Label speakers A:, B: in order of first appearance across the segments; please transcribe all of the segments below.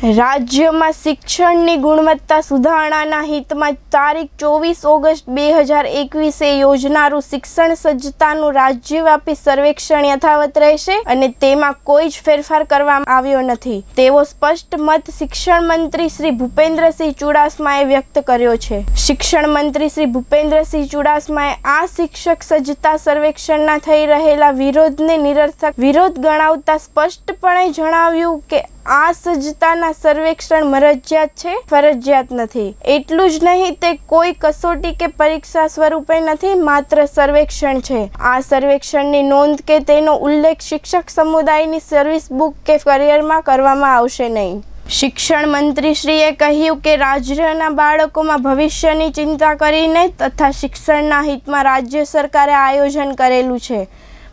A: राज्य में शिक्षण की गुणवत्ता सुधारना हित में तारीख 24 ऑगस्ट 2021 योजनारू शिक्षण सज्जतानु राज्यव्यापी सर्वेक्षण यथावत रहेशे अने तेमां कोई ज फेरफार करवामां आव्यो नथी तेवो स्पष्ट मत शिक्षण मंत्री श्री भूपेन्द्रसिंह चुडासमाए व्यक्त कर्यो छे। शिक्षण मंत्री श्री भूपेन्द्रसिंह चुडासमाए आ शिक्षक सज्जता सर्वेक्षणना थई रहेला विरोधने निरर्थक विरोध गणावता स्पष्टपणे जणाव्युं के आ सज्जताना सर्वेक्षण मरजियात छे, फरजियात नथी। एटલું જ નહીં તે કોઈ કસોટી કે પરીક્ષા સ્વરૂપે નથી, માત્ર સર્વેક્ષણ છે। આ સર્વેક્ષણની નોંધ કે તેનો ઉલ્લેખ શિક્ષક સમુદાયની સર્વિસ બુક કે કરિયરમાં કરવામાં આવશે નહીં। शिक्षण मंत्री श्रीए कह्यु के राज्यना बाळकोमां भविष्यनी चिंता करीने तथा शिक्षणना हितमां राज्य सरकारे आयोजन करेलुं छे।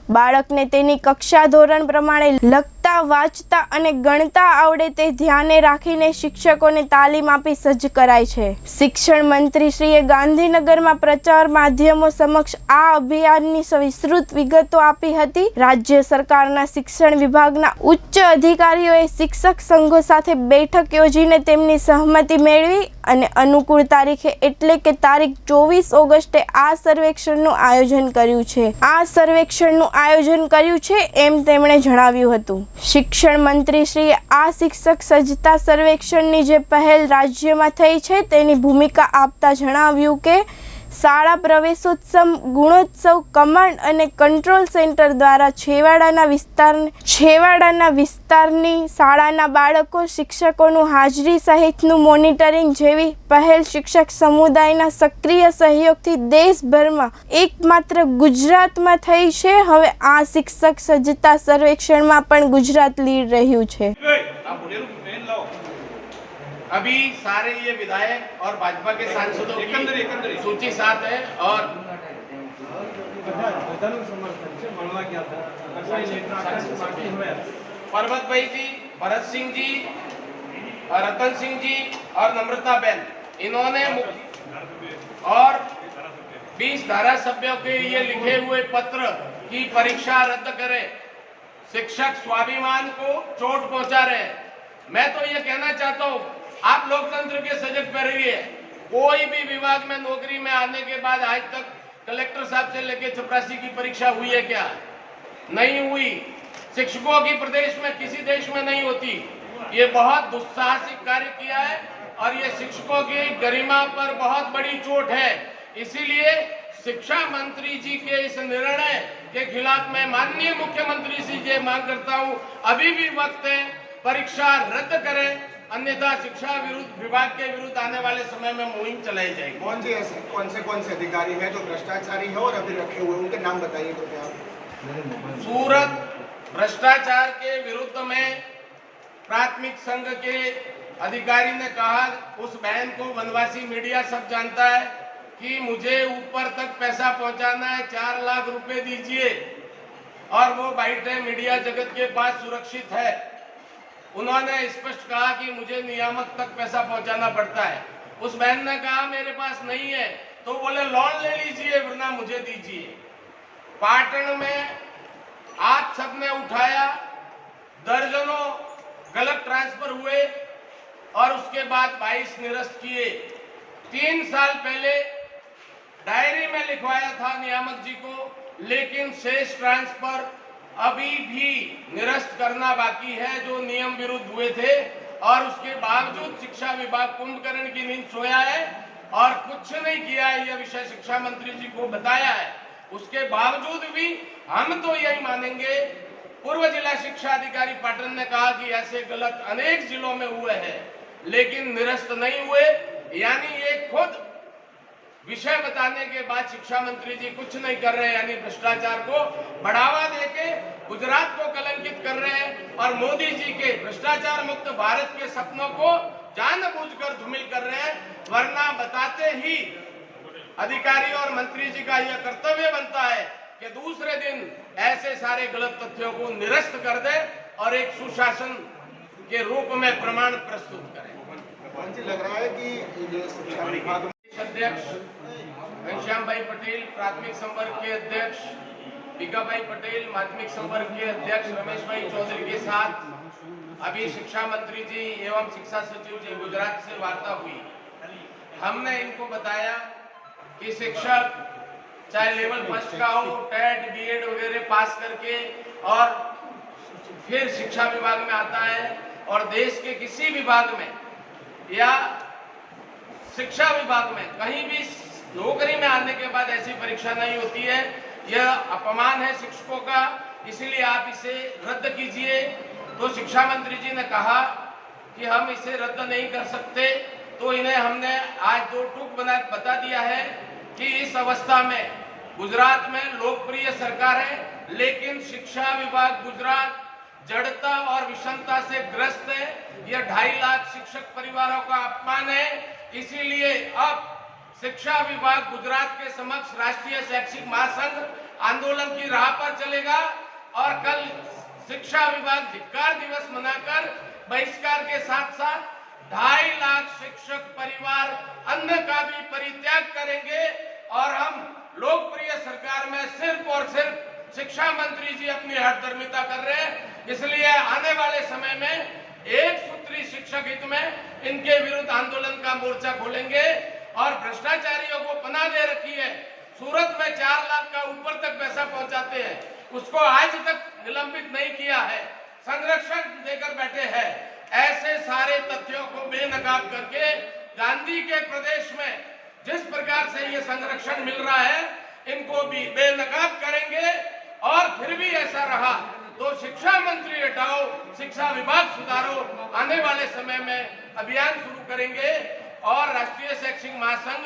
A: बाळकने तेनी कक्षा धोरण प्रमाणे लखता वांचता अने गणता आवडे ते ध्याने राखीने शिक्षकोने तालीम आपी सज्ज कराय छे। शिक्षण मंत्री श्रीए गांधीनगरमां प्रचार माध्यमों समक्ष आ अभियाननी विस्तृत विगतो आपी हती। राज्य सरकारना शिक्षण विभागना उच्च अधिकारीओए शिक्षक संघो साथे बैठक योजीने तेमनी सहमति मेळवी अने अनुकूल तारीखे एटले के तारीख 24 ऑगस्टे आ सर्वेक्षणनुं आयोजन कर्युं छे। आ सर्वेक्षणनुं आयोजन कर्युं छे एम तेमणे जणाव्युं हतुं। शिक्षण मंत्री श्री आ शिक्षक सज्जता सर्वेक्षणनी जे पहल राज्यमां थई छे तेनी भूमिका आपता जणाव्युं के शाळा प्रवेशोत्सव गुणोत्सव कमांड अने कंट्रोल सेंटर द्वारा छेवाड़ाना विस्तारनी शाळाना बाळको शिक्षकोनुं हाजरी सहितनुं मोनिटरिंग जेवी पहल शिक्षक समुदायना सक्रिय सहयोगथी देशभरमां एकमात्र गुजरातमां थई छे। हवे आ शिक्षक सज्जता सर्वेक्षणमां पण गुजरात लीड रह्युं छे।
B: अभी सारे ये विधायक और भाजपा के सांसदों की सूची साथ है और पर्वत भाई जी, भरत सिंह जी, रतन सिंह जी और नम्रता बहन, इन्होंने और 20 धारासभ्यों के ये लिखे हुए पत्र की परीक्षा रद्द करें, शिक्षक स्वाभिमान को चोट पहुंचा रहे हैं। मैं तो ये कहना चाहता हूँ, आप लोकतंत्र के सजग पर रहिए। कोई भी विभाग में नौकरी में आने के बाद आज तक कलेक्टर साहब से लेकर चपरासी की परीक्षा हुई है क्या? नहीं हुई। शिक्षकों की प्रदेश में किसी देश में नहीं होती। ये बहुत दुस्साहसिक कार्य किया है और ये शिक्षकों की गरिमा पर बहुत बड़ी चोट है। इसीलिए शिक्षा मंत्री जी के इस निर्णय के खिलाफ मैं माननीय मुख्यमंत्री से मांग करता हूँ, अभी भी वक्त है, परीक्षा रद्द करें, अन्यथा शिक्षा विभाग के विरुद्ध आने वाले समय में मुहिम चलाई जाएगी।
C: कौन से अधिकारी हैं जो भ्रष्टाचारी है और अभी रखे हुए, उनके नाम बताइए तो क्या?
B: सूरत भ्रष्टाचार के विरुद्ध में प्राथमिक संघ के अधिकारी ने कहा, उस बहन को वनवासी मीडिया सब जानता है कि मुझे ऊपर तक पैसा पहुंचाना है, 4 लाख रुपए दीजिए, और वो बाइटें मीडिया जगत के पास सुरक्षित है। उन्होंने स्पष्ट कहा कि मुझे नियामक तक पैसा पहुंचाना पड़ता है। उस बहन ने कहा मेरे पास नहीं है, तो बोले लोन ले लीजिए वरना मुझे दीजिए। पाटन में आप सबने उठाया, दर्जनों गलत ट्रांसफर हुए और उसके बाद 22 निरस्त किए। 3 साल पहले डायरी में लिखवाया था नियामक जी को, लेकिन शेष ट्रांसफर अभी भी निरस्त करना बाकी है जो नियम विरुद्ध हुए थे। और उसके बावजूद शिक्षा विभाग कुंभकर्ण की नींद सोया है और कुछ नहीं किया है, यह विषय शिक्षा मंत्री जी को बताया है। उसके बावजूद भी हम तो यही मानेंगे। पूर्व जिला शिक्षा अधिकारी पाटन ने कहा कि ऐसे गलत अनेक जिलों में हुए हैं लेकिन निरस्त नहीं हुए, यानी ये खुद विषय बताने के बाद शिक्षा मंत्री जी कुछ नहीं कर रहे, यानी भ्रष्टाचार को बढ़ावा देके गुजरात को कलंकित कर रहे हैं और मोदी जी के भ्रष्टाचार मुक्त भारत के सपनों को जानबूझकर धूमिल कर रहे हैं। वरना बताते ही अधिकारी और मंत्री जी का यह कर्तव्य बनता है कि दूसरे दिन ऐसे सारे गलत तथ्यों को निरस्त कर दे और एक सुशासन के रूप में प्रमाण प्रस्तुत करें।
C: लग रहा है कि ये शिक्षा विभाग
B: अध्यक्ष घनश्याम भाई पटेल, प्राथमिक संवर्ग के अध्यक्ष भीखा भाई पटेल, माध्यमिक संवर्ग के अध्यक्ष रमेश भाई चौधरी के साथ अभी शिक्षा मंत्री जी एवं शिक्षा सचिव जी गुजरात से वार्ता हुई। हमने इनको बताया कि शिक्षक चाहे लेवल फर्स्ट का हो, टेट बीएड वगैरह पास करके और फिर शिक्षा विभाग में आता है, और देश के किसी विभाग में या शिक्षा विभाग में कहीं भी नौकरी में आने के बाद ऐसी परीक्षा नहीं होती है। यह अपमान है शिक्षकों का, इसलिए आप इसे रद्द कीजिए। तो शिक्षा मंत्री जी ने कहा कि हम इसे रद्द नहीं कर सकते, तो इन्हें हमने आज दो टूक बता दिया है कि इस अवस्था में गुजरात में लोकप्रिय सरकार है, लेकिन शिक्षा विभाग गुजरात जड़ता और विषमता से ग्रस्त है। यह 2.5 लाख शिक्षक परिवारों का अपमान है। इसीलिए अब शिक्षा विभाग गुजरात के समक्ष राष्ट्रीय शैक्षिक महासंघ आंदोलन की राह पर चलेगा, और कल शिक्षा विभाग धिक्कार दिवस मनाकर बहिष्कार के साथ साथ 2.5 लाख शिक्षक परिवार अन्न का भी परित्याग करेंगे। और हम लोकप्रिय सरकार में सिर्फ और सिर्फ शिक्षा मंत्री जी अपनी हठधर्मिता कर रहे हैं, इसलिए आने वाले समय में एक सूत्री शिक्षक हित में इनके विरुद्ध आंदोलन का मोर्चा खोलेंगे। और भ्रष्टाचारियों को पनाह दे रखी है, सूरत में 4 लाख का ऊपर तक पैसा पहुंचाते हैं, उसको आज तक निलंबित नहीं किया है, संरक्षण देकर बैठे हैं। ऐसे सारे तथ्यों को बेनकाब करके गांधी के प्रदेश में जिस प्रकार से ये संरक्षण मिल रहा है, इनको भी बेनकाब करेंगे। और फिर भी ऐसा रहा तो शिक्षा मंत्री हटाओ, शिक्षा विभाग सुधारो, आने वाले समय में अभियान शुरू करेंगे। और राष्ट्रीय शैक्षिक महासंघ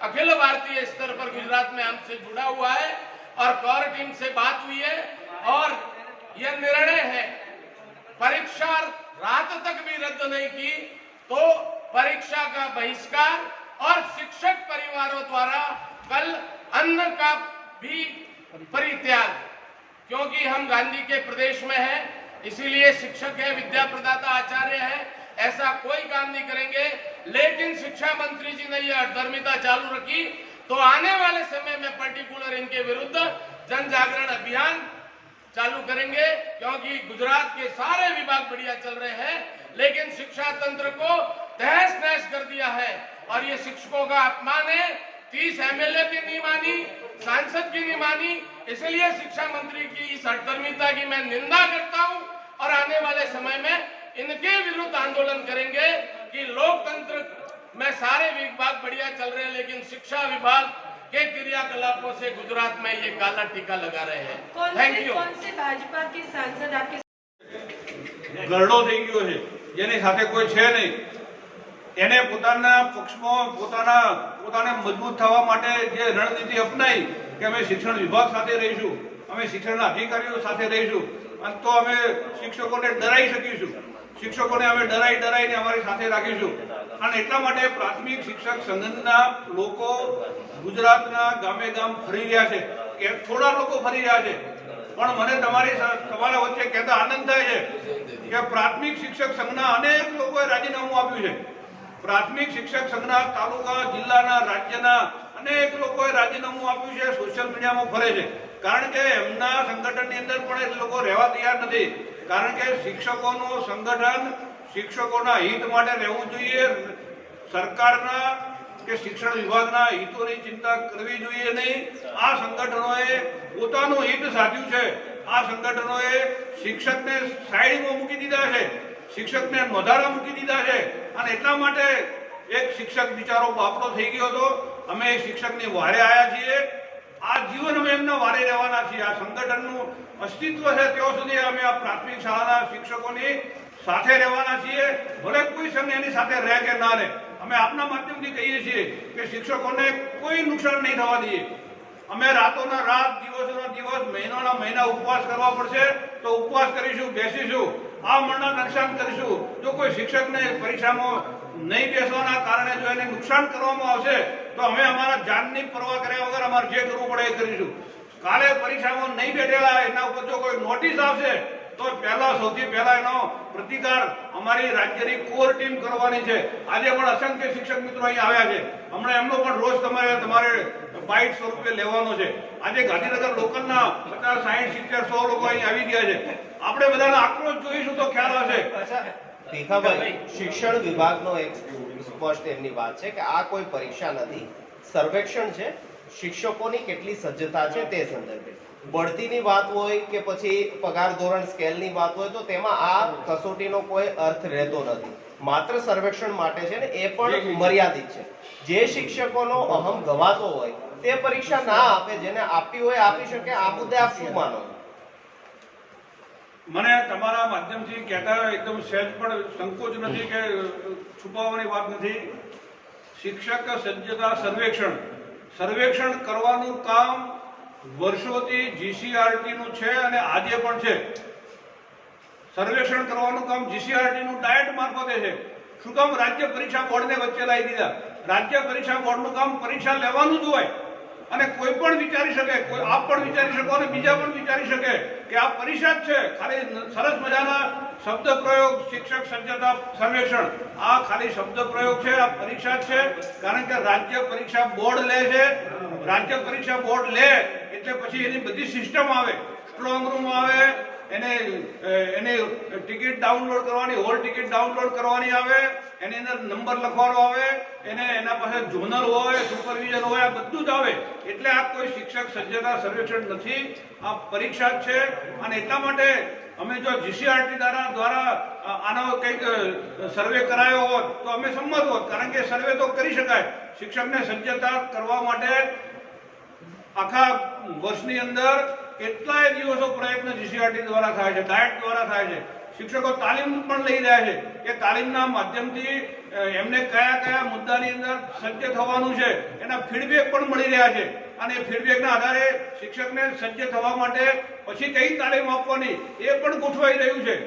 B: अखिल भारतीय स्तर पर गुजरात में हमसे जुड़ा हुआ है, और कोर टीम से बात हुई है, और यह निर्णय है परीक्षा रात तक भी रद्द नहीं की तो परीक्षा का बहिष्कार और शिक्षक परिवारों द्वारा कल अन्न का भी परित्याग, क्योंकि हम गांधी के प्रदेश में हैं, इसीलिए शिक्षक है, विद्या प्रदाता आचार्य है, ऐसा कोई काम नहीं करेंगे। लेकिन शिक्षा मंत्री जी ने यह अधर्मिता चालू रखी, तो आने वाले समय में पर्टिकुलर इनके विरुद्ध जन जागरण अभियान चालू करेंगे, क्योंकि गुजरात के सारे विभाग बढ़िया चल रहे हैं, लेकिन शिक्षा तंत्र को तहस नहस कर दिया है। और ये शिक्षकों का अपमान है। 30 एमएलए की नहीं मानी, सांसद की नहीं मानी, इसलिए शिक्षा मंत्री की इस हठधर्मिता की मैं निंदा करता हूं, और आने वाले समय में इनके विरुद्ध आंदोलन करेंगे कि लोकतंत्र में सारे विभाग बढ़िया चल रहे हैं, लेकिन शिक्षा विभाग के क्रियाकलापों से गुजरात में ये काला टीका लगा रहे हैं। Thank you.
D: कौन से भाजपा के सांसद आपके
E: ગરડો થઈ ગયો છે, જેની સાથે કોઈ છે નહીં, એને પોતાના પક્ષમાં પોતાને મજબૂત થવા માટે જે રણનીતિ અપનાવી કે અમે શિક્ષણ વિભાગ સાથે રહીશું, અમે શિક્ષણના અધિકારીઓ સાથે રહીશું, અને તો અમે શિક્ષકોને ડરાઈ શકીશું, શિક્ષકોને અમે ડરાઈને અમારી સાથે રાખીશું। અને એટલા માટે પ્રાથમિક શિક્ષક સંઘના લોકો ગુજરાતના ગામે ગામ ફરી રહ્યા છે, કે થોડા લોકો ફરી રહ્યા છે, પણ મને તમારા વચ્ચે કહેતા આનંદ થાય છે કે પ્રાથમિક શિક્ષક સંઘના અનેક લોકોએ રાજીનામું આપ્યું છે। પ્રાથમિક શિક્ષક સંઘના તાલુકા, જિલ્લાના, રાજ્યના અનેક લોકોએ રાજીનામું આપ્યું છે, સોશિયલ મીડિયામાં ફરે છે, કારણ કે એમના સંગઠનની અંદર પણ એ લોકો રહેવા તૈયાર નથી, કારણ કે શિક્ષકોનું સંગઠન શિક્ષકોના હિત માટે રહેવું જોઈએ। સરકારના કે શિક્ષણ વિભાગના હિતોની ચિંતા કરવી જોઈએ નહીં। આ સંગઠનોએ પોતાનું હિત સાધ્યું છે, આ સંગઠનોએ શિક્ષકને સાઈડમાં મૂકી દીધા છે, શિક્ષકને નોંધારા મૂકી દીધા છે। અને એટલા માટે એક શિક્ષક બિચારો બાપડો થઈ ગયો હતો, અમે શિક્ષકની વારે આવ્યા છીએ, આ જીવન અમે એમના વારે રહેવાના છીએ। આ સંગઠનનું અસ્તિત્વ છે ત્યાં સુધી અમે આ પ્રાથમિક શાળાના શિક્ષકોની સાથે રહેવાના છીએ, ભલે કોઈ સંઘ એની સાથે રહે કે ના રહે। અમે આપના માધ્યમથી કહીએ છીએ કે શિક્ષકોને કોઈ નુકસાન નહીં થવા દઈએ। અમે રાતોના રાત, દિવસોના દિવસ, મહિનાના મહિના ઉપવાસ કરવા પડશે તો ઉપવાસ કરીશું, બેસીશું, આ મણના નુકસાન કરીશું। જો કોઈ શિક્ષકને પરીક્ષામાં નહીં બેસવાના કારણે જો એને નુકસાન કરવામાં આવશે તો અમે અમારા જાનની પરવા કર્યા વગર અમારે જે કરવું પડે એ કરીશું। કાલે પરીક્ષામાં નહીં બેઠેલા એના ઉપર જો કોઈ નોટિસ આવશે તો સૌથી પહેલા એનો પ્રતિકાર અમારી રાજ્યની કોર ટીમ કરવાની છે। આજે પણ અસંખ્ય શિક્ષક મિત્રો અહીં આવ્યા છે, હમણાં એમનો પણ રોજ તમારે બાઇટ સ્વરૂપે લેવાનો છે। આજે ગાંધીનગર લોકલના 50, 60, 70, 100 લોકો અહીં આવી ગયા છે। આપણે બધાનો આક્રોશ જોઈશું તો ખ્યાલ આવશે
F: અચ્છા ભીખાભાઈ, શિક્ષણ વિભાગનો એક સ્પષ્ટ એમની વાત છે કે આ કોઈ પરીક્ષા નથી, સર્વેક્ષણ છે. શિક્ષકોની કેટલી સજ્જતા છે તે સંદર્ભે બઢતીની વાત હોય કે પછી પગાર ધોરણ સ્કેલની વાત હોય તો તેમાં આ કસોટીનો કોઈ અર્થ રહેતો નથી. માત્ર સર્વેક્ષણ માટે છે ને એ પણ મર્યાદિત છે. જે શિક્ષકોનો અહમ ગવાતો હોય તે પરીક્ષા ના આપે, જેને આપવી હોય આપી શકે. આ મુદ્દે આપ શું માનો?
E: મને તમારા માધ્યમથી કહેતા એકદમ સહેજ પણ સંકોચ નથી કે છુપાવવાની વાત નથી. શિક્ષક સજ્જતા સર્વેક્ષણ કરવાનું કામ વર્ષોથી GCRT નું છે અને આજે પણ છે. સર્વેક્ષણ કરવાનું કામ GCRT નું ડાયટ મારફતે છે. શું કામ રાજ્ય પરીક્ષા બોર્ડને વચ્ચે લાવી દીધા? રાજ્ય પરીક્ષા બોર્ડનું કામ પરીક્ષા લેવાનું જ હોય અને કોઈ પણ વિચારી શકે, કોઈ આપ પણ વિચારી શકો અને બીજા પણ વિચારી શકે કે આ પરીક્ષા જ છે. ખાલી સરસ મજાના શબ્દ પ્રયોગ શિક્ષક સજ્જતા સર્વેક્ષણ, આ ખાલી શબ્દ પ્રયોગ છે, આ પરીક્ષા જ છે. કારણ કે રાજ્ય પરીક્ષા બોર્ડ લે છે. રાજ્ય પરીક્ષા બોર્ડ લે એટલે પછી એની બધી સિસ્ટમ આવે, સ્ટ્રોંગ રૂમ આવે, એને ટિકિટ ડાઉનલોડ કરવાની, હોલ ટિકિટ ડાઉનલોડ કરવાની આવે, એની અંદર નંબર લખવાનો આવે, એના પાસે ઝોનલ હોય, સુપરવિઝન હોય, આ બધું જ આવે. એટલે આ કોઈ શિક્ષક સજ્જતા સર્વેક્ષણ નથી, આ પરીક્ષા જ છે. અને એટલા માટે અમે જો GCRT દ્વારા આનો કંઈક સર્વે કરાયો હોત તો અમે સંમત હોત, કારણ કે સર્વે તો કરી શકાય. શિક્ષકને સજ્જતા કરવા માટે આખા વર્ષની અંદર કેટલાય દિવસો પ્રયત્ન GCRT દ્વારા થાય છે, ડાયટ દ્વારા થાય છે. શિક્ષકો તાલીમ પણ લઈ રહ્યા છે કે તાલીમના માધ્યમથી એમને કયા કયા મુદ્દાની અંદર સજ્જ થવાનું છે એના ફીડબેક પણ મળી રહ્યા છે. અને ફીડબેકના આધારે શિક્ષકને સજ્જ થવા માટે પછી કઈ તાલીમ આપવાની એ પણ ગોઠવાઈ રહ્યું છે.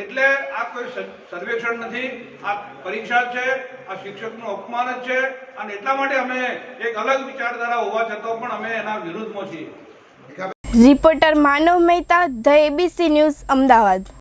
E: એટલે આ કોઈ સર્વેક્ષણ નથી, આ પરીક્ષા છે, આ શિક્ષકનું અપમાન જ છે. અને એટલા માટે અમે એક અલગ વિચારધારા હોવા છતાં પણ અમે એના વિરુદ્ધમાં છીએ.
A: Reporter Manav Mehta, the ABC news, Ahmedabad.